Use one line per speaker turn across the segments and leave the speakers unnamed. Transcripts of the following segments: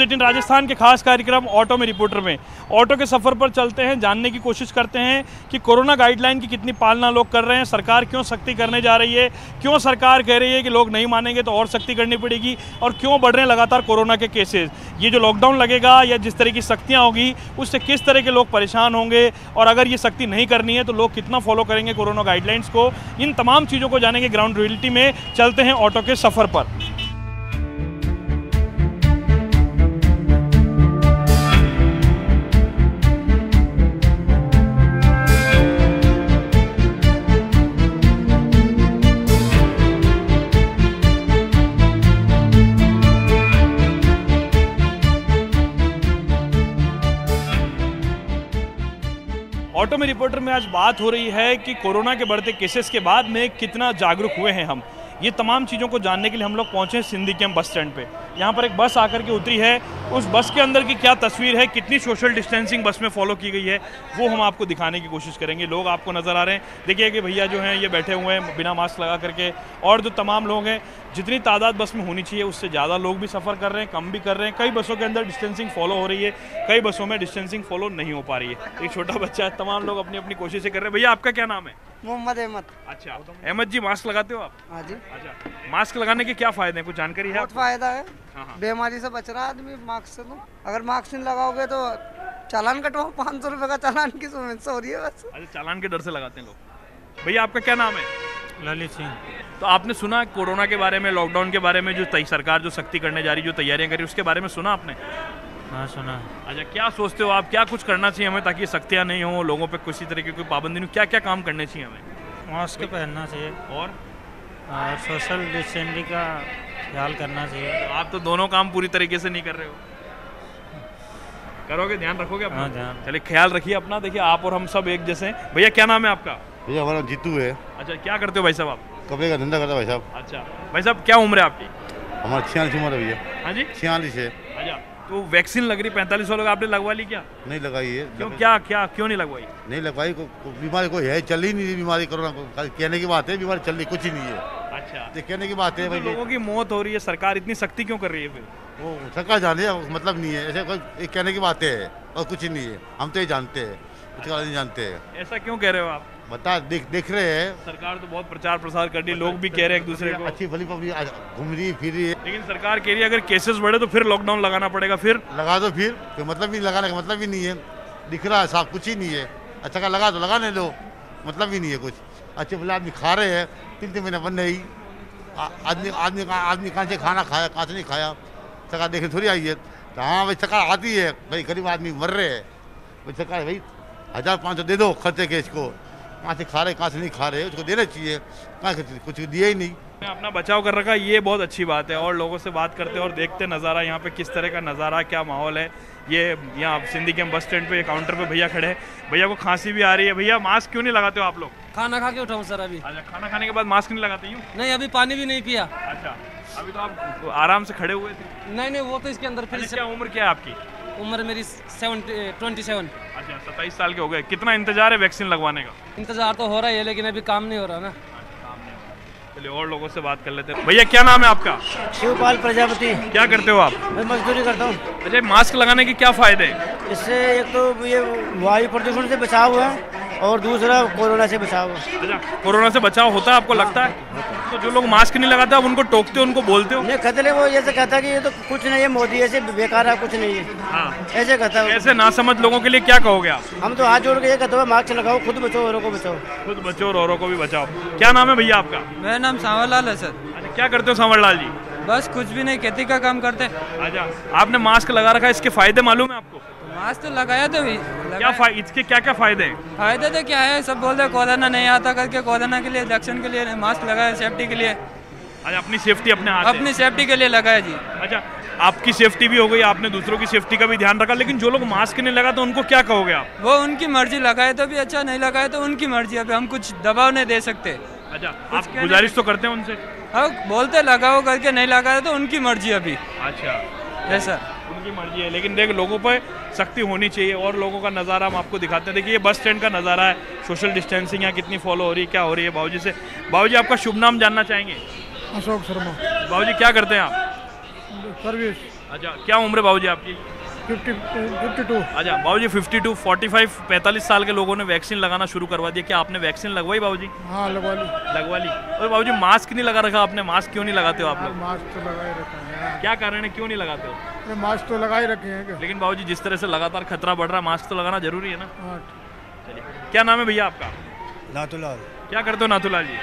18 राजस्थान के खास कार्यक्रम ऑटो में रिपोर्टर में ऑटो के सफ़र पर चलते हैं, जानने की कोशिश करते हैं कि कोरोना गाइडलाइन की कितनी पालना लोग कर रहे हैं, सरकार क्यों सख्ती करने जा रही है, क्यों सरकार कह रही है कि लोग नहीं मानेंगे तो और सख्ती करनी पड़ेगी, और क्यों बढ़ रहे हैं लगातार कोरोना के केसेस। ये जो लॉकडाउन लगेगा या जिस तरह की सख्तियाँ होगी उससे किस तरह के लोग परेशान होंगे, और अगर ये सख्ती नहीं करनी है तो लोग कितना फॉलो करेंगे कोरोना गाइडलाइंस को, इन तमाम चीज़ों को जानेंगे ग्राउंड रियलिटी में। चलते हैं ऑटो के सफ़र पर। ऑटो में रिपोर्टर में आज बात हो रही है कि कोरोना के बढ़ते केसेस के बाद में कितना जागरूक हुए हैं हम। ये तमाम चीज़ों को जानने के लिए हम लोग पहुँचे हैं सिंधी कैंप बस स्टैंड पे। यहाँ पर एक बस आकर के उतरी है, उस बस के अंदर की क्या तस्वीर है, कितनी सोशल डिस्टेंसिंग बस में फॉलो की गई है, वो हम आपको दिखाने की कोशिश करेंगे। लोग आपको नज़र आ रहे हैं, देखिए कि भैया जो हैं ये बैठे हुए हैं बिना मास्क लगा करके, और जो तमाम लोग हैं, जितनी तादाद बस में होनी चाहिए उससे ज़्यादा लोग भी सफ़र कर रहे हैं, कम भी कर रहे हैं। कई बसों के अंदर डिस्टेंसिंग फॉलो हो रही है, कई बसों में डिस्टेंसिंग फॉलो नहीं हो पा रही है। एक छोटा बच्चा है, तमाम लोग अपनी अपनी कोशिशें कर रहे हैं। भैया आपका क्या नाम है?
मोहम्मद अहमद।
अच्छा अहमद जी, मास्क लगाते हो आप?
हाँ जी।
अच्छा, मास्क लगाने के क्या फ़ायदे हैं, कुछ जानकारी है?
बहुत फायदा है,
हाँ।
बीमारी से बच रहा है आदमी मास्क से। तो अगर मास्क नहीं लगाओगे तो चालान कटवाओ, 500 रुपये का चालान की समस्या हो रही है बस।
अच्छा, चालान के डर से लगाते हैं लोग। भैया आपका क्या नाम है?
ललित सिंह।
तो आपने सुना कोरोना के बारे में, लॉकडाउन के बारे में, जो सरकार जो सख्ती करने जा रही, जो तैयारियां करी, उसके बारे में सुना आपने?
हाँ सुना।
अच्छा, क्या सोचते हो आप, क्या कुछ करना चाहिए हमें ताकि सख्तियां नहीं हो, लोगों पे किसी तरह की कोई पाबंदी नहीं, क्या क्या काम करने चाहिए हमें?
मास्क पहनना चाहिए
और
सोशल डिस्टेंसिंग का ख्याल करना चाहिए।
तो आप तो दोनों काम पूरी तरीके से नहीं कर रहे हो, करोगे, ध्यान रखोगे अपना?
हाँ, ध्यान।
चलिए, ख्याल रखिए अपना। देखिए आप और हम सब एक जैसे हैं। भैया क्या नाम है आपका?
भैया हमारा जीतू है।
अच्छा, क्या करते हो भाई साहब आप?
कपड़े का धंधा करता है भाई साहब।
अच्छा भाई साहब, क्या उम्र है आपकी?
हमारा 46 उम्र है भैया।
हाँ जी,
46 है।
अच्छा, तो वैक्सीन लग रही 45 वालों का, आपने लगवा ली क्या?
नहीं लगाई है।
क्यों, क्या क्या क्यों नहीं लगवाई?
नहीं लगवाई, बीमारी कोई है, चल ही नहीं रही बीमारी। कोरोना कहने की बात है, बीमारी चल रही कुछ ही नहीं है।
अच्छा,
ये कहने की बात है
तो
भाई।
लोगों की मौत हो रही है, सरकार इतनी सख्ती क्यों कर रही है फिर?
वो सरकार जाने, मतलब नहीं है, ऐसे कोई कहने की बातें है और कुछ ही नहीं है। हम तो ये जानते हैं, कुछ नहीं जानते हैं।
ऐसा क्यों कह रहे हो आप?
बता, देख रहे हैं,
सरकार तो बहुत प्रचार प्रसार कर रही है, लोग भी कह रहे हैं एक दूसरे को,
अच्छी भली पब्लिक घूम रही फिर रही है।
लेकिन सरकार कह रही है अगर केसेस बढ़े तो फिर लॉकडाउन लगाना पड़ेगा। फिर
लगा दो, फिर मतलब भी लगाने का मतलब ही नहीं है। दिख रहा है साफ, कुछ ही नहीं है। अच्छा का लगा दो, लगाने दो, मतलब ही नहीं है कुछ। अच्छे भले आदमी खा रहे हैं, 3 महीने बंद नहीं। आदमी कहाँ से खाना खाया, कहाँ से नहीं खाया, सरकार देखने थोड़ी आई है। तो हाँ भाई, सरकार आती है, भाई गरीब आदमी मर रहे हैं, भाई सरकार भाई 1500 दे दो खर्चे के, इसको कहाँ से खा रहे कहाँ से नहीं खा रहे, उसको देना चाहिए। कहाँ कुछ दिया ही नहीं।
अपना बचाव कर रखा, ये बहुत अच्छी बात है। और लोगों से बात करते और देखते नज़ारा यहाँ पे किस तरह का नज़ारा, क्या माहौल है। ये यहाँ सिंधी कैंप बस स्टैंड पे काउंटर पे भैया खड़े हैं, भैया को खांसी भी आ रही है। भैया मास्क क्यों नहीं लगाते हो आप लोग?
खाना खा के उठाऊं सर अभी।
अच्छा, खाना खाने के बाद मास्क नहीं लगाते? यूँ?
नहीं, अभी पानी भी नहीं पिया।
अच्छा, अभी तो आप आराम से खड़े हुए थे।
नहीं, वो तो इसके अंदर फिर।
क्या उम्र क्या है आपकी?
उम्र मेरी 27।
अच्छा, 27 साल के हो गए। कितना इंतजार है वैक्सीन लगवाने का?
इंतजार तो हो रहा है लेकिन अभी काम नहीं हो रहा ना।
चलिए और लोगों से बात कर लेते हैं। भैया क्या नाम है आपका?
शिवपाल प्रजापति।
क्या करते हो आप?
मैं मजदूरी करता हूँ।
अच्छा, मास्क लगाने के क्या फायदे हैं?
इससे एक तो ये वायु प्रदूषण से बचाव हुआ और दूसरा कोरोना से बचाव हुआ।
अच्छा, कोरोना से बचाव होता है आपको लगता है? तो जो लोग मास्क नहीं लगाते आप उनको टोकते हो, उनको बोलते हो?
नहीं कहते, वो ऐसे कहता है कि ये तो कुछ नहीं है, मोदी ऐसे बेकार है, कुछ नहीं है।
हाँ,
ऐसे कहता है।
ऐसे ना समझ लोगों के लिए क्या कहोगे आप?
हम तो हाथ जोड़ के ये कहते हैं मास्क लगाओ, खुद बचो औरों को बचाओ।
खुद बचो और औरों को भी बचाओ। क्या नाम है भैया आपका?
मेरा नाम सांवर लाल है सर।
अच्छा, क्या करते हो सांवर लाल जी?
बस कुछ भी नहीं, खेती का काम करते।
अच्छा, आपने मास्क लगा रखा है, इसके फायदे मालूम है आपको?
मास्क तो लगाया तो भी।
इसके क्या क्या फायदे हैं?
फायदे तो क्या है, सब बोलते कोरोना नहीं आता करके, कोरोना के लिए इलेक्शन के लिए मास्क लगाया, सेफ्टी के लिए।
अच्छा, अपनी सेफ्टी अपने हाथ है।
अपनी सेफ्टी के लिए लगाया जी।
अच्छा, आपकी सेफ्टी भी हो गई, आपने दूसरों की सेफ्टी का भी ध्यान रखा, लेकिन जो लोग मास्क नहीं लगा तो उनको क्या कहोगे आप?
वो उनकी मर्जी, लगाए तो भी अच्छा, नहीं लगाए तो उनकी मर्जी। अभी हम कुछ दबाव नहीं दे सकते।
अच्छा, आप गुजारिश तो करते हैं उनसे?
हाँ, बोलते लगाओ करके, नहीं लगाए तो उनकी मर्जी अभी।
अच्छा,
ऐसा
उनकी मर्जी है, लेकिन देख लोगों पर सख्ती होनी चाहिए। और लोगों का नज़ारा हम आपको दिखाते हैं। देखिए ये बस स्टैंड का नज़ारा है, सोशल डिस्टेंसिंग यहाँ कितनी फॉलो हो रही है, क्या हो रही है। बाबूजी से, बाबूजी आपका शुभ नाम जानना चाहेंगे?
अशोक शर्मा।
बाबूजी क्या करते हैं आप?
सर्विस।
अच्छा, क्या उम्र है बाबूजी आपकी?
52।
अच्छा बाबूजी 52, 45, 45 साल के लोगों ने वैक्सीन लगाना शुरू करवा दिया। क्या आपने वैक्सीन लगवाई बाबूजी?
हाँ लगवा ली।
लगवा ली। और बाबूजी मास्क नहीं लगा रखा आपने, मास्क क्यों नहीं लगाते हो आप लोग?
मास्क तो लगा ही रखा है।
क्या कारण है, क्यों नहीं लगाते हो?
ये मास्क तो लगा ही रखे हैं क्या?
लेकिन बाबूजी जिस तरह से लगातार खतरा बढ़ रहा है, मास्क तो लगाना जरूरी है ना।
हाँ।
चलिए, क्या नाम है भैया आपका?
नाथूलाल,
क्या करते हो नाथूलाल जी?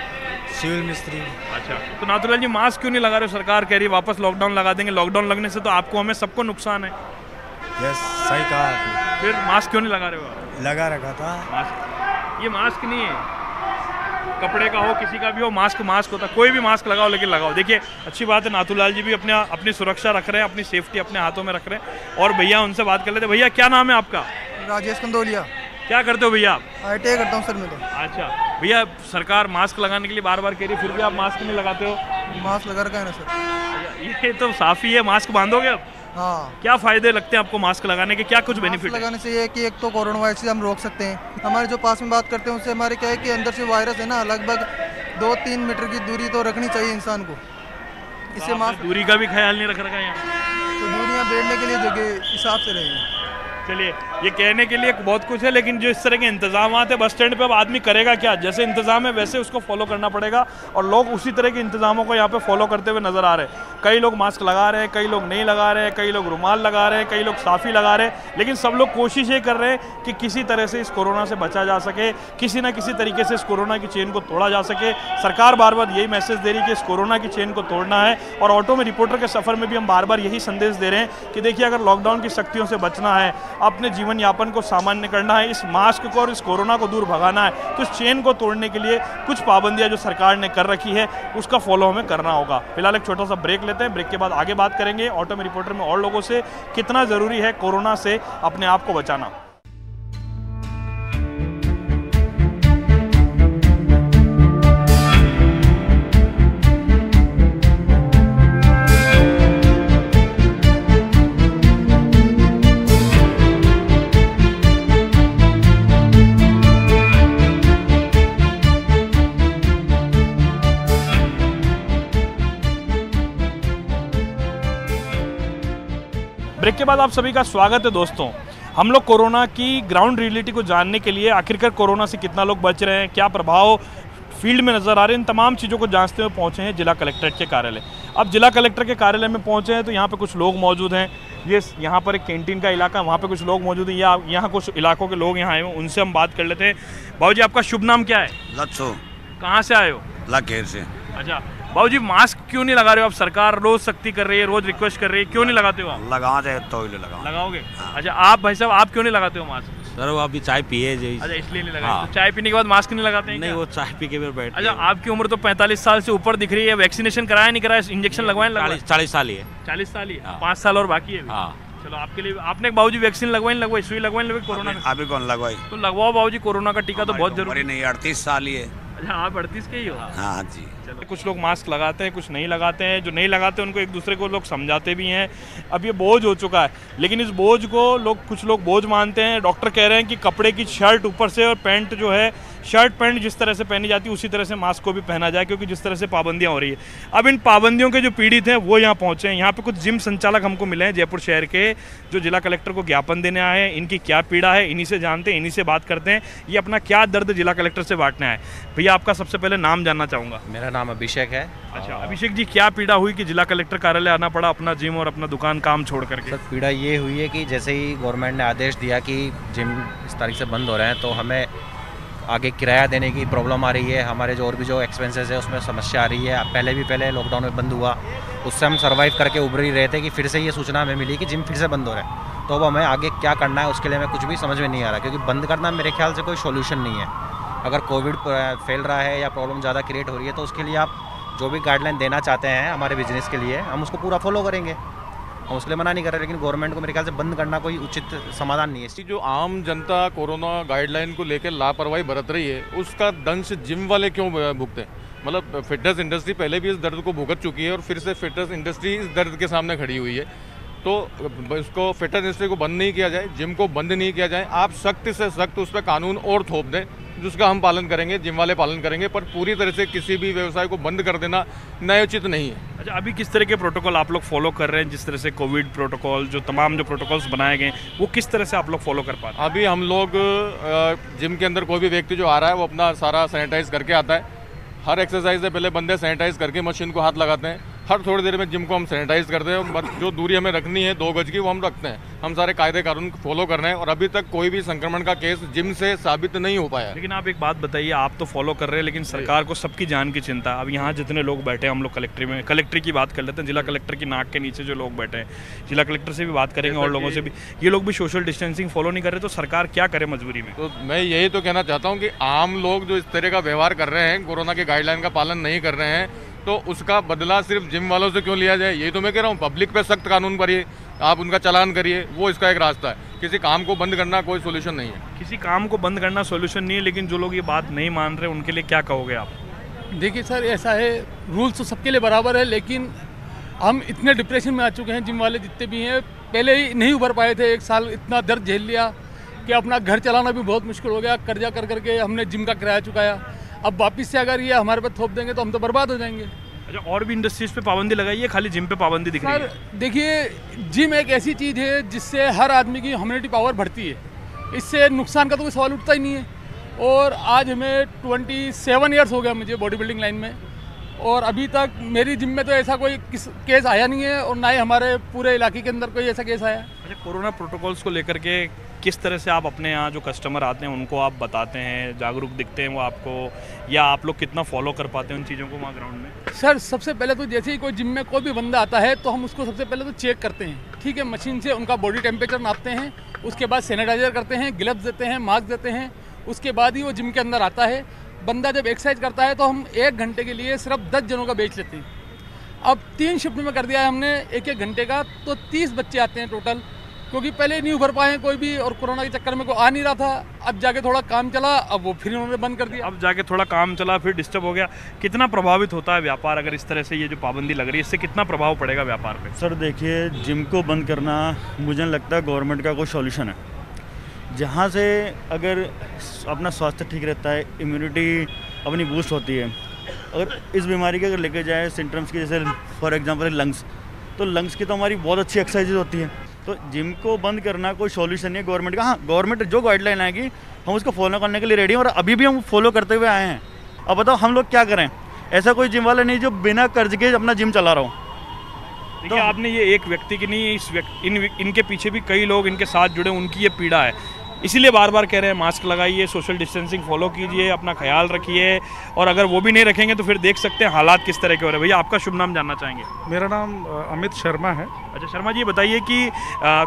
सिविल मिस्त्री।
अच्छा, तो नाथूलाल जी मास्क क्यों नहीं लगा रहे हो? सरकार कह रही है वापस लॉकडाउन लगा देंगे। लॉकडाउन लगने से तो आपको हमें सबको नुकसान है।
यस, सही कहा आपने।
फिर मास्क क्यों नहीं लगा रहे हो आप?
लगा रखा था।
मास्क, ये मास्क नहीं है, कपड़े का हो किसी का भी हो, मास्क मास्क होता है। कोई भी मास्क लगाओ लेकिन लगाओ। देखिए अच्छी बात है, नाथूलाल जी भी अपनी सुरक्षा रख रहे हैं, अपनी सेफ्टी अपने हाथों में रख रहे हैं। और भैया उनसे बात कर लेते हैं। भैया क्या नाम है आपका?
राजेश कंदोलिया।
क्या करते हो भैया आप?
ITI करता हूँ सर मैं तो।
अच्छा भैया, सरकार मास्क लगाने के लिए बार बार कह रही है, फिर भी आप मास्क नहीं लगाते हो?
मास्क लगा रखा है ना सर।
ये तो साफी है, मास्क बांधोगे अब?
हाँ।
क्या फायदे लगते हैं आपको मास्क लगाने के, क्या कुछ बेनिफिट
लगाने से ये है कि एक तो कोरोना वायरस से हम रोक सकते हैं। हमारे जो पास में बात करते हैं उससे हमारे क्या है कि अंदर से वायरस है ना, लगभग 2-3 मीटर की दूरी तो रखनी चाहिए इंसान को। इससे मास्क
दूरी का भी ख्याल नहीं रख रखा है यहाँ,
तो दूरियाँ बैठने के लिए जगह हिसाब से रहेगी।
चलिए ये कहने के लिए बहुत कुछ है, लेकिन जो इस तरह के इंतजाम है बस स्टैंड पे, अब आदमी करेगा क्या? जैसे इंतजाम है वैसे उसको फॉलो करना पड़ेगा, और लोग उसी तरह के इंतजामों को यहाँ पे फॉलो करते हुए नजर आ रहे हैं। कई लोग मास्क लगा रहे हैं, कई लोग नहीं लगा रहे हैं, कई लोग रुमाल लगा रहे हैं, कई लोग साफी लगा रहे हैं, लेकिन सब लोग कोशिश ये कर रहे हैं कि किसी तरह से इस कोरोना से बचा जा सके, किसी ना किसी तरीके से इस कोरोना की चेन को तोड़ा जा सके। सरकार बार बार यही मैसेज दे रही है कि इस कोरोना की चेन को तोड़ना है, और ऑटो में रिपोर्टर के सफर में भी हम बार बार यही संदेश दे रहे हैं कि देखिए, अगर लॉकडाउन की सख्तियों से बचना है, अपने जीवन यापन को सामान्य करना है, इस मास्क को और इस कोरोना को दूर भगाना है, तो इस चेन को तोड़ने के लिए कुछ पाबंदियां जो सरकार ने कर रखी है उसका फॉलो हमें करना होगा। फिलहाल एक छोटा सा ब्रेक लेते हैं, ब्रेक के बाद आगे बात करेंगे ऑटो में रिपोर्टर में और लोगों से कितना जरूरी है कोरोना से अपने आप को बचाना। ब्रेक के बाद आप सभी का स्वागत है दोस्तों। हम लोग कोरोना की ग्राउंड रियलिटी को जानने के लिए, आखिरकार कोरोना से कितना लोग बच रहे हैं, क्या प्रभाव फील्ड में नज़र आ रहे हैं, इन तमाम चीज़ों को जांचते हुए पहुंचे हैं जिला कलेक्ट्रेट के कार्यालय। अब जिला कलेक्टर के कार्यालय में पहुंचे हैं तो यहाँ पे कुछ लोग मौजूद हैं। ये यहाँ पर एक कैंटीन का इलाका, वहाँ पे कुछ लोग मौजूद हैं, या यहाँ कुछ इलाकों के लोग यहाँ आए हैं, उनसे हम बात कर लेते हैं। बाबूजी आपका शुभ नाम क्या है?
लच्छो।
कहाँ से आए हो?
लाखेर से।
अच्छा बाबूजी, मास्क क्यों नहीं लगा रहे हो आप? सरकार रोज सख्ती कर रही है, रोज रिक्वेस्ट कर रही है, क्यों नहीं लगाते हो आप?
लगा दे तो
लगाओगे। अच्छा आप भाई साहब, आप क्यों नहीं लगाते हो मास्क?
सर वो अभी चाय पिए जी।
अच्छा इसलिए नहीं लगाते।
हाँ।
तो चाय पीने के बाद मास्क नहीं लगाते हैं
नहीं,
क्या?
वो चाय पी के फिर बैठ।
अच्छा आपकी उम्र तो 45 साल से ऊपर दिख रही है, वैक्सीनेशन कराया नहीं कराया, इंजेक्शन लगवाए?
40 साल ही है।
40 साल ही,
हाँ।
5 साल और बाकी है।
हाँ।
चलो आपके लिए, आपने बाबूजी वैक्सीन लगवाई सुई लगवाई कोरोना का?
अभी कौन लगवाई?
तो लगवाओ बाबूजी, कोरोना का टीका तो बहुत जरूरी
नहीं, 38 साल ही है।
अच्छा आप 38 के ही हो?
हाँ जी।
चलो कुछ लोग मास्क लगाते हैं, कुछ नहीं लगाते हैं। जो नहीं लगाते उनको एक दूसरे को लोग समझाते भी हैं। अब ये बोझ हो चुका है, लेकिन इस बोझ को कुछ लोग बोझ मानते हैं। डॉक्टर कह रहे हैं कि कपड़े की शर्ट ऊपर से और पैंट जो है, शर्ट पैंट जिस तरह से पहनी जाती है उसी तरह से मास्क को भी पहना जाए, क्योंकि जिस तरह से पाबंदियां हो रही है। अब इन पाबंदियों के जो पीड़ित हैं वो यहाँ पहुँचे हैं। यहाँ पे कुछ जिम संचालक हमको मिले हैं जयपुर शहर के, जो जिला कलेक्टर को ज्ञापन देने आए हैं। इनकी क्या पीड़ा है इन्हीं से जानते हैं, इन्हीं से बात करते हैं, ये अपना क्या दर्द जिला कलेक्टर से बांटने आए। भैया आपका सबसे पहले नाम जानना चाहूँगा।
मेरा नाम अभिषेक है।
अच्छा अभिषेक जी, क्या पीड़ा हुई कि जिला कलेक्टर कार्यालय आना पड़ा अपना जिम और अपना दुकान काम छोड़ करके?
सर पीड़ा ये हुई है कि जैसे ही गवर्नमेंट ने आदेश दिया कि जिम इस तारीख से बंद हो रहे हैं, तो हमें आगे किराया देने की प्रॉब्लम आ रही है। हमारे जो और भी जो एक्सपेंसेस है उसमें समस्या आ रही है। पहले लॉकडाउन में बंद हुआ, उससे हम सर्वाइव करके उभर ही रहे थे कि फिर से ये सूचना हमें मिली कि जिम फिर से बंद हो रहा है। तो अब हमें आगे क्या करना है उसके लिए हमें कुछ भी समझ में नहीं आ रहा, क्योंकि बंद करना मेरे ख्याल से कोई सोल्यूशन नहीं है। अगर कोविड फैल रहा है या प्रॉब्लम ज़्यादा क्रिएट हो रही है, तो उसके लिए आप जो भी गाइडलाइन देना चाहते हैं हमारे बिजनेस के लिए, हम उसको पूरा फॉलो करेंगे। हम उसके लिए मना नहीं कर रहे, लेकिन गवर्नमेंट को मेरे ख्याल से बंद करना कोई उचित समाधान नहीं है।
जो आम जनता कोरोना गाइडलाइन को लेकर लापरवाही बरत रही है, उसका दंश जिम वाले क्यों भुगते? मतलब फिटनेस इंडस्ट्री पहले भी इस दर्द को भुगत चुकी है और फिर से फिटनेस इंडस्ट्री इस दर्द के सामने खड़ी हुई है। तो इसको फिटनेस इंडस्ट्री को बंद नहीं किया जाए, जिम को बंद नहीं किया जाए, आप सख्त से सख्त उस पर कानून और थोप दें, जिसका हम पालन करेंगे, जिम वाले पालन करेंगे, पर पूरी तरह से किसी भी व्यवसाय को बंद कर देना न्यायोचित नहीं है।
अच्छा, अभी किस तरह के प्रोटोकॉल आप लोग फॉलो कर रहे हैं? जिस तरह से कोविड प्रोटोकॉल, जो तमाम जो प्रोटोकॉल्स बनाए गए वो किस तरह से आप लोग फॉलो कर पाते हैं?
अभी हम लोग जिम के अंदर कोई भी व्यक्ति जो आ रहा है वो अपना सारा सैनिटाइज करके आता है। हर एक्सरसाइज से पहले बंदे सैनिटाइज करके मशीन को हाथ लगाते हैं। हर थोड़ी देर में जिम को हम सैनिटाइज करते हैं और जो दूरी हमें रखनी है 2 गज की वो हम रखते हैं। हम सारे कायदे कानून फॉलो कर रहे हैं और अभी तक कोई भी संक्रमण का केस जिम से साबित नहीं हो पाया।
लेकिन आप एक बात बताइए, आप तो फॉलो कर रहे हैं लेकिन सरकार को सबकी जान की चिंता। अब यहाँ जितने लोग बैठे हैं, हम लोग कलेक्ट्री की बात कर लेते हैं। जिला कलेक्टर की नाक के नीचे जो लोग बैठे हैं, जिला कलेक्टर से भी बात करेंगे और लोगों से भी, ये लोग भी सोशल डिस्टेंसिंग फॉलो नहीं कर रहे, तो सरकार क्या करे मजबूरी में?
तो मैं यही तो कहना चाहता हूँ कि आम लोग जो इस तरह का व्यवहार कर रहे हैं, कोरोना के गाइडलाइन का पालन नहीं कर रहे हैं, तो उसका बदला सिर्फ जिम वालों से क्यों लिया जाए? यही तो मैं कह रहा हूँ, पब्लिक पे सख्त कानून करिए, आप उनका चालान करिए, वो इसका एक रास्ता है। किसी काम को बंद करना कोई सोल्यूशन नहीं है।
किसी काम को बंद करना सोल्यूशन नहीं है, लेकिन जो लोग ये बात नहीं मान रहे उनके लिए क्या कहोगे आप?
देखिए सर, ऐसा है, रूल्स तो सबके लिए बराबर है, लेकिन हम इतने डिप्रेशन में आ चुके हैं, जिम वाले जितने भी हैं, पहले ही नहीं उभर पाए थे। 1 साल इतना दर्द झेल लिया कि अपना घर चलाना भी बहुत मुश्किल हो गया। कर्जा कर करके हमने जिम का किराया चुकाया। अब वापस से अगर ये हमारे पे थोप देंगे तो हम तो बर्बाद हो जाएंगे।
अच्छा, और भी इंडस्ट्रीज पे पाबंदी लगाई है, खाली जिम पे पाबंदी दिख रही है?
सर देखिए, जिम एक ऐसी चीज़ है जिससे हर आदमी की ह्यूमनिटी पावर बढ़ती है। इससे नुकसान का तो कोई सवाल उठता ही नहीं है। और आज हमें 27 ईयर्स हो गया मुझे बॉडी बिल्डिंग लाइन में, और अभी तक मेरी जिम में तो ऐसा कोई केस आया नहीं है, और ना ही हमारे पूरे इलाके के अंदर कोई ऐसा केस आया।
अच्छा, कोरोना प्रोटोकॉल्स को लेकर के किस तरह से आप अपने यहाँ जो कस्टमर आते हैं उनको आप बताते हैं, जागरूक दिखते हैं वो आपको, या आप लोग कितना फॉलो कर पाते हैं उन चीज़ों को वहाँ ग्राउंड में?
सर सबसे पहले तो जैसे ही कोई जिम में कोई भी बंदा आता है तो हम उसको सबसे पहले तो चेक करते हैं, ठीक है, मशीन से उनका बॉडी टेम्परेचर नापते हैं, उसके बाद सैनिटाइजर करते हैं, ग्लव्स देते हैं, मास्क देते हैं, उसके बाद ही वो जिम के अंदर आता है। बंदा जब एक्सरसाइज करता है तो हम 1 घंटे के लिए सिर्फ 10 जनों का बेच लेते हैं। अब 3 शिफ्ट में कर दिया है हमने 1-1 घंटे का, तो 30 बच्चे आते हैं टोटल, क्योंकि पहले नहीं उभर पाए हैं कोई भी, और कोरोना के चक्कर में कोई आ नहीं रहा था। अब जाके थोड़ा काम चला, अब वो फिर उन्होंने बंद कर दिया।
अब जाके थोड़ा काम चला, फिर डिस्टर्ब हो गया। कितना प्रभावित होता है व्यापार अगर इस तरह से ये जो पाबंदी लग रही है, इससे कितना प्रभाव पड़ेगा व्यापार पे?
सर देखिए, जिम को बंद करना मुझे नहीं लगता गवर्नमेंट का कोई सॉल्यूशन है। जहाँ से अगर अपना स्वास्थ्य ठीक रहता है, इम्यूनिटी अपनी बूस्ट होती है, अगर इस बीमारी के अगर लेके जाए सिम्टम्स की, जैसे फॉर एग्जांपल लंग्स, तो लंग्स की तो हमारी बहुत अच्छी एक्सरसाइजेज होती हैं। तो जिम को बंद करना कोई सॉल्यूशन नहीं है गवर्नमेंट का। हाँ, गवर्नमेंट जो गाइडलाइन आएगी हम उसको फॉलो करने के लिए रेडी हैं, और अभी भी हम फॉलो करते हुए आए हैं। अब बताओ हम लोग क्या करें? ऐसा कोई जिम वाला नहीं जो बिना कर्ज के अपना जिम चला रहा हो।
देखिए, तो आपने ये एक व्यक्ति की नहीं, इनके पीछे भी कई लोग इनके साथ जुड़े, उनकी ये पीड़ा है। इसीलिए बार बार कह रहे हैं मास्क लगाइए, सोशल डिस्टेंसिंग फॉलो कीजिए, अपना ख्याल रखिए, और अगर वो भी नहीं रखेंगे तो फिर देख सकते हैं हालात किस तरह के हो रहे हैं। भैया, आपका शुभ नाम जानना चाहेंगे?
मेरा नाम अमित शर्मा है।
अच्छा शर्मा जी, बताइए कि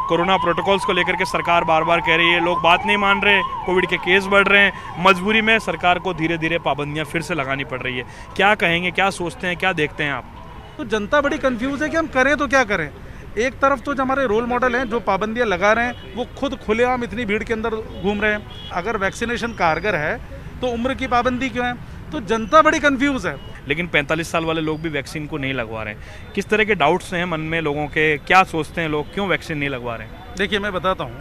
कोरोना प्रोटोकॉल्स को लेकर के सरकार बार बार कह रही है, लोग बात नहीं मान रहे, कोविड के केस बढ़ रहे हैं, मजबूरी में सरकार को धीरे धीरे पाबंदियाँ फिर से लगानी पड़ रही है। क्या कहेंगे, क्या सोचते हैं, क्या देखते हैं आप?
तो जनता बड़ी कंफ्यूज है कि हम करें तो क्या करें। एक तरफ तो जो हमारे रोल मॉडल हैं, जो पाबंदियां लगा रहे हैं, वो खुद खुलेआम इतनी भीड़ के अंदर घूम रहे हैं। अगर वैक्सीनेशन कारगर है तो उम्र की पाबंदी क्यों है? तो जनता बड़ी कंफ्यूज है।
लेकिन 45 साल वाले लोग भी वैक्सीन को नहीं लगवा रहे हैं। किस तरह के डाउट्स हैं मन में लोगों के, क्या सोचते हैं लोग, क्यों वैक्सीन नहीं लगवा रहे हैं?
देखिए, मैं बताता हूँ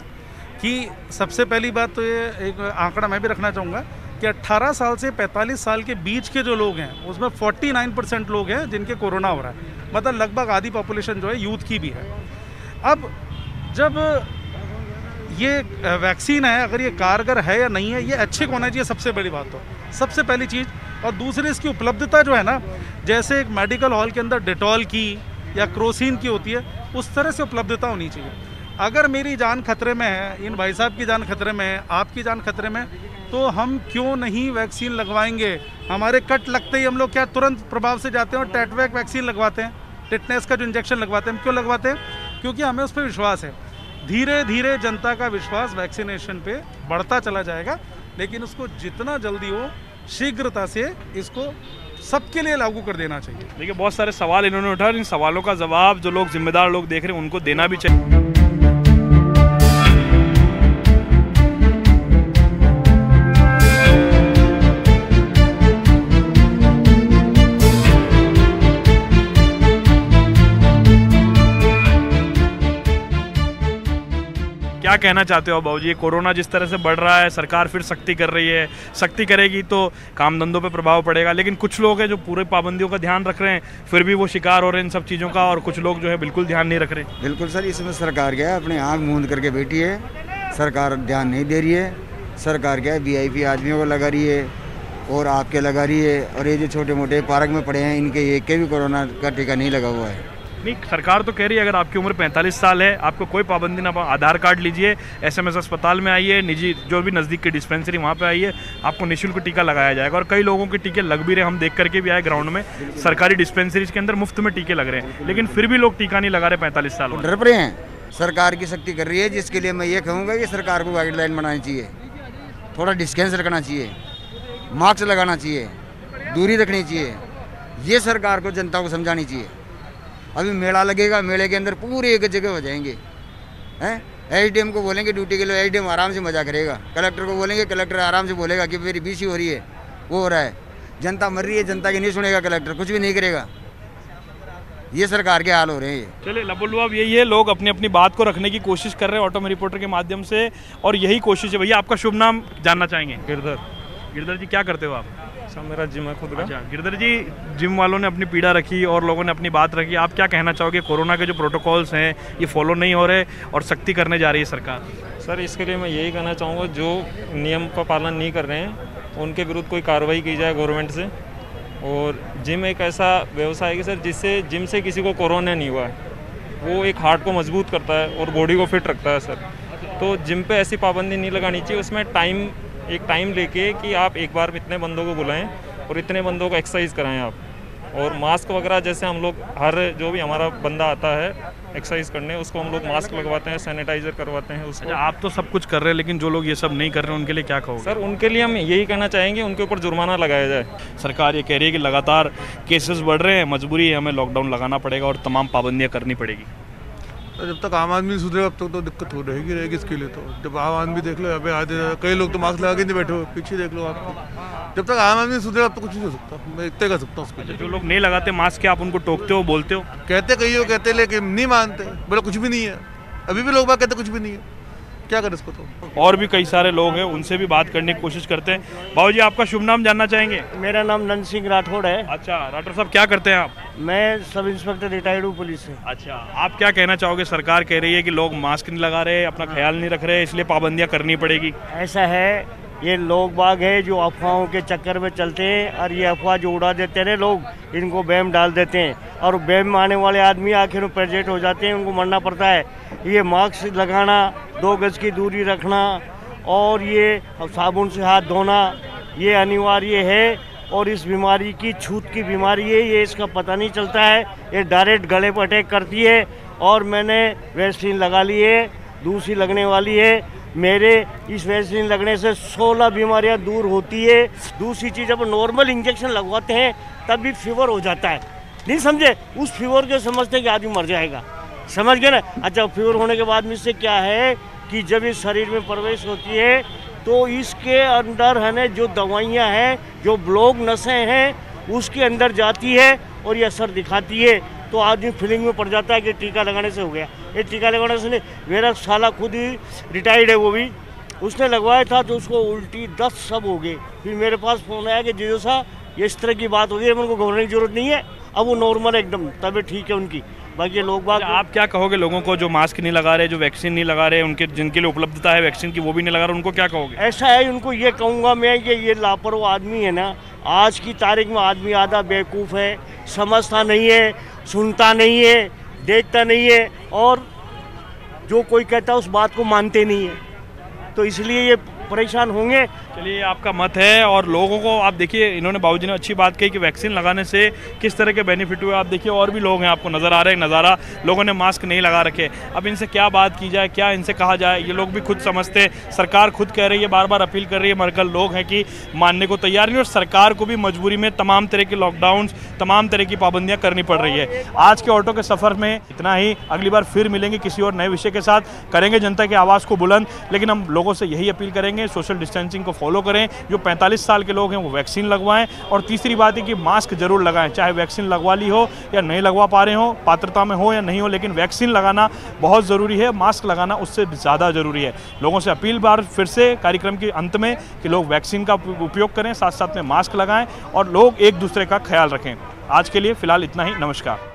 कि सबसे पहली बात तो ये एक आंकड़ा मैं भी रखना चाहूँगा कि 18 साल से 45 साल के बीच के जो लोग हैं उसमें 49% लोग हैं जिनके कोरोना हो रहा है। मतलब लगभग आधी पॉपुलेशन जो है यूथ की भी है। अब जब ये वैक्सीन है, अगर ये कारगर है या नहीं है, ये अच्छे होना चाहिए, सबसे बड़ी बात तो सबसे पहली चीज़। और दूसरी, इसकी उपलब्धता जो है ना, जैसे एक मेडिकल हॉल के अंदर डेटॉल की या क्रोसिन की होती है, उस तरह से उपलब्धता होनी चाहिए। अगर मेरी जान खतरे में है, इन भाई साहब की जान खतरे में है, आपकी जान खतरे में, तो हम क्यों नहीं वैक्सीन लगवाएंगे? हमारे कट लगते ही हम लोग क्या तुरंत प्रभाव से जाते हैं और टेटवैक वैक्सीन लगवाते हैं, टिटनेस का जो इंजेक्शन लगवाते हैं। हम क्यों लगवाते हैं? क्योंकि हमें उस पर विश्वास है। धीरे धीरे जनता का विश्वास वैक्सीनेशन पे बढ़ता चला जाएगा, लेकिन उसको जितना जल्दी हो शीघ्रता से इसको सबके लिए लागू कर देना चाहिए।
देखिए, बहुत सारे सवाल इन्होंने उठाए, इन सवालों का जवाब जो लोग जिम्मेदार लोग देख रहे हैं उनको देना भी चाहिए। क्या कहना चाहते हो बाबूजी? ये कोरोना जिस तरह से बढ़ रहा है, सरकार फिर सख्ती कर रही है, सख्ती करेगी तो काम धंधों पे प्रभाव पड़ेगा, लेकिन कुछ लोग हैं जो पूरे पाबंदियों का ध्यान रख रहे हैं, फिर भी वो शिकार हो रहे हैं इन सब चीज़ों का, और कुछ लोग जो है बिल्कुल ध्यान नहीं रख रहे।
बिल्कुल सर, इसमें सरकार क्या है, अपने आँख मूंद करके बैठी है, सरकार ध्यान नहीं दे रही है। सरकार क्या है, VIP आदमियों को लगा रही है और आपके लगा रही है, और ये जो छोटे मोटे पार्क में पड़े हैं इनके एक के भी कोरोना का टीका नहीं लगा हुआ है।
नहीं, सरकार तो कह रही है अगर आपकी उम्र 45 साल है, आपको कोई पाबंदी ना, आधार कार्ड लीजिए, SMS अस्पताल में आइए, निजी जो भी नज़दीक की डिस्पेंसरी वहाँ पे आइए, आपको निःशुल्क टीका लगाया जाएगा। और कई लोगों के टीके लग भी रहे, हम देख करके भी आए ग्राउंड में, सरकारी डिस्पेंसरीज के अंदर मुफ्त में टीके लग रहे हैं, लेकिन फिर भी लोग टीका नहीं लगा रहे 45 साल।
डर रहे हैं, सरकार की सख्ती कर रही है, जिसके लिए मैं ये कहूँगा कि सरकार को गाइडलाइन बनानी चाहिए, थोड़ा डिस्टेंस रखना चाहिए, मास्क लगाना चाहिए, दूरी रखनी चाहिए, ये सरकार को जनता को समझानी चाहिए। अभी मेला लगेगा, मेले के अंदर पूरे एक जगह हो जाएंगे हैं, SDM को बोलेंगे ड्यूटी के लिए, SDM आराम से मजा करेगा, कलेक्टर को बोलेंगे, कलेक्टर आराम से बोलेगा कि मेरी BC हो रही है, वो हो रहा है, जनता मर रही है, जनता की नहीं सुनेगा कलेक्टर, कुछ भी नहीं करेगा। ये सरकार के हाल हो रहे हैं।
चलिए लबुल्लू, अब यही है, लोग अपनी अपनी बात को रखने की कोशिश कर रहे हैं ऑटो में रिपोर्टर के माध्यम से, और यही कोशिश है। भैया आपका शुभ नाम जानना चाहेंगे?
गिरधर।
गिरधर जी, क्या करते हो आप?
सर मेरा जिम है खुद का।
अच्छा गिरधर जी, जिम वालों ने अपनी पीड़ा रखी और लोगों ने अपनी बात रखी, आप क्या कहना चाहोगे? कोरोना के जो प्रोटोकॉल्स हैं ये फॉलो नहीं हो रहे और सख्ती करने जा रही है सरकार।
सर इसके लिए मैं यही कहना चाहूँगा, जो नियम का पालन नहीं कर रहे हैं उनके विरुद्ध कोई कार्रवाई की जाए गवर्नमेंट से। और जिम एक ऐसा व्यवसाय है कि सर जिससे जिम से किसी को कोरोना नहीं हुआ है, वो एक हार्ट को मजबूत करता है और बॉडी को फिट रखता है सर। तो जिम पे ऐसी पाबंदी नहीं लगानी चाहिए, उसमें एक टाइम लेके कि आप एक बार इतने बंदों को बुलाएं और इतने बंदों को एक्सरसाइज कराएं आप। और मास्क वगैरह जैसे हम लोग हर जो भी हमारा बंदा आता है एक्सरसाइज करने, उसको हम लोग मास्क लगवाते हैं, सैनिटाइजर करवाते हैं उसको।
अच्छा, आप तो सब कुछ कर रहे हैं, लेकिन जो लोग ये सब नहीं कर रहे हैं उनके लिए क्या कहोगे?
सर उनके लिए हम यही कहना चाहेंगे, उनके ऊपर जुर्माना लगाया जाए।
सरकार ये कह रही है कि लगातार केसेस बढ़ रहे हैं, मजबूरी है, हमें लॉकडाउन लगाना पड़ेगा और तमाम पाबंदियाँ करनी पड़ेगी।
तो जब तक आम आदमी सुधरेगा अब तक तो दिक्कत हो रहेगी इसके लिए। तो जब आम आदमी देख लो, अभी आधे कई लोग तो मास्क लगा के नहीं बैठे हो, पीछे देख लो आपको। जब तक आम आदमी सुधरेगा अब तो कुछ नहीं हो सकता, मैं इतने कर सकता हूँ उसके।
जो लोग नहीं लगाते मास्क, क्या आप उनको टोकते हो, बोलते हो?
कहते कई हो, कहते लेकिन नहीं मानते, बोले कुछ भी नहीं है। अभी भी लोग बात कहते कुछ भी नहीं है, क्या करें इसको। तो
और भी कई सारे लोग हैं, उनसे भी बात करने की कोशिश करते हैं। बाबूजी आपका शुभ नाम जानना चाहेंगे?
मेरा नाम नंद सिंह राठौड़ है।
अच्छा राठौड़ साहब, क्या करते हैं आप?
मैं सब इंस्पेक्टर रिटायर्ड हूँ पुलिस से।
अच्छा, आप क्या कहना चाहोगे? सरकार कह रही है कि लोग मास्क नहीं लगा रहे, अपना ख्याल नहीं रख रहे, इसलिए पाबंदियाँ करनी पड़ेगी।
ऐसा है, ये लोग बाग है जो अफवाहों के चक्कर में चलते हैं, और ये अफवाह जो उड़ा देते हैं लोग, इनको बैम डाल देते हैं, और बैम आने वाले आदमी आखिर में प्रेजेंट हो जाते हैं, उनको मरना पड़ता है। ये मास्क लगाना, 2 गज की दूरी रखना और ये साबुन से हाथ धोना, ये अनिवार्य है। और इस बीमारी की छूत की बीमारी है, ये इसका पता नहीं चलता है, ये डायरेक्ट गले पर अटैक करती है। और मैंने वैक्सीन लगा ली है, दूसरी लगने वाली है। मेरे इस वैक्सीन लगने से 16 बीमारियां दूर होती है। दूसरी चीज़, जब नॉर्मल इंजेक्शन लगवाते हैं तब भी फीवर हो जाता है, नहीं समझे? उस फीवर के समझते कि आदमी मर जाएगा, समझ गए ना? अच्छा, फीवर होने के बाद में इससे क्या है कि जब इस शरीर में प्रवेश होती है तो इसके अंदर है ना जो दवाइयाँ हैं, जो ब्लॉक नसें हैं, उसके अंदर जाती है और ये असर दिखाती है। तो आदमी फीलिंग में पड़ जाता है कि टीका लगाने से हो गया। ये टीका लगाने से नहीं, मेरा साला खुद ही रिटायर्ड है, वो भी उसने लगवाया था तो उसको उल्टी 10 सब हो गए। फिर मेरे पास फ़ोन आया कि जीजो साहब ये इस तरह की बात हो गई, उनको घबराने की जरूरत नहीं है, अब वो नॉर्मल एकदम तबीयत ठीक है उनकी। बाकी लोग बात।
आप क्या कहोगे लोगों को जो मास्क नहीं लगा रहे, जो वैक्सीन नहीं लगा रहे, उनके जिनके लिए उपलब्धता है वैक्सीन की वो भी नहीं लगा रहे, उनको क्या कहोगे?
ऐसा है, उनको ये कहूँगा मैं कि ये लापरवाह आदमी है ना, आज की तारीख में आदमी आधा बेवकूफ़ है, समझता नहीं है, सुनता नहीं है, देखता नहीं है, और जो कोई कहता है उस बात को मानते नहीं है, तो इसलिए ये परेशान होंगे।
चलिए, आपका मत है। और लोगों को आप देखिए, इन्होंने बाबूजी ने अच्छी बात कही कि वैक्सीन लगाने से किस तरह के बेनिफिट हुए। आप देखिए और भी लोग हैं, आपको नज़र आ रहे हैं नज़ारा, लोगों ने मास्क नहीं लगा रखे। अब इनसे क्या बात की जाए, क्या इनसे कहा जाए, ये लोग भी खुद समझते। सरकार खुद कह रही है, बार बार अपील कर रही है, मगर लोग हैं कि मानने को तैयार नहीं, और सरकार को भी मजबूरी में तमाम तरह के लॉकडाउन, तमाम तरह की पाबंदियाँ करनी पड़ रही है। आज के ऑटो के सफ़र में इतना ही। अगली बार फिर मिलेंगे किसी और नए विषय के साथ, करेंगे जनता की आवाज़ को बुलंद, लेकिन हम लोगों से यही अपील करेंगे, सोशल डिस्टेंसिंग को फॉलो करें। जो 45 साल के लोग हैं वो वैक्सीन लगवाएं। और तीसरी बात है कि मास्क जरूर लगाएं, चाहे वैक्सीन लगवा ली हो या नहीं लगवा पा रहे हो, पात्रता में हो या नहीं हो, लेकिन वैक्सीन लगाना बहुत ज़रूरी है। मास्क लगाना उससे ज़्यादा ज़रूरी है। लोगों से अपील बार फिर से कार्यक्रम के अंत में कि लोग वैक्सीन का उपयोग करें, साथ साथ में मास्क लगाएं और लोग एक दूसरे का ख्याल रखें। आज के लिए फ़िलहाल इतना ही। नमस्कार।